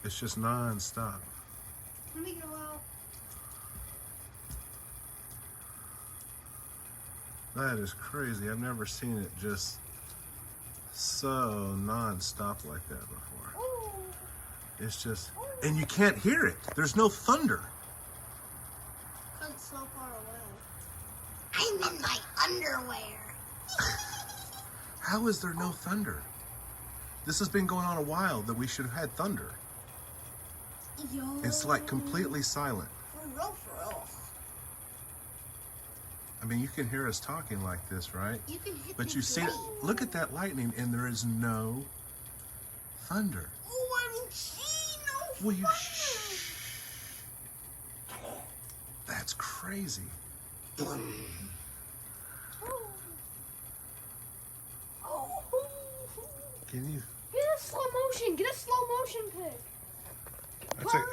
It's just non-stop. Let me go out. That is crazy. I've never seen it just so non-stop like that before. Ooh. It's just, and you can't hear it. There's no thunder. Cause it's so far away. I'm in my underwear. How is there no thunder? This has been going on a while that we should have had thunder. Yo. It's like completely silent. For real, for real. I mean, you can hear us talking like this, right? You can hit But the you see, gate. look at that lightning, and there is no thunder. Oh, I'm seeing no Will you thunder. shh? That's crazy. Oh. Oh. Can you? Get a slow motion. Get a slow motion pic. That's a,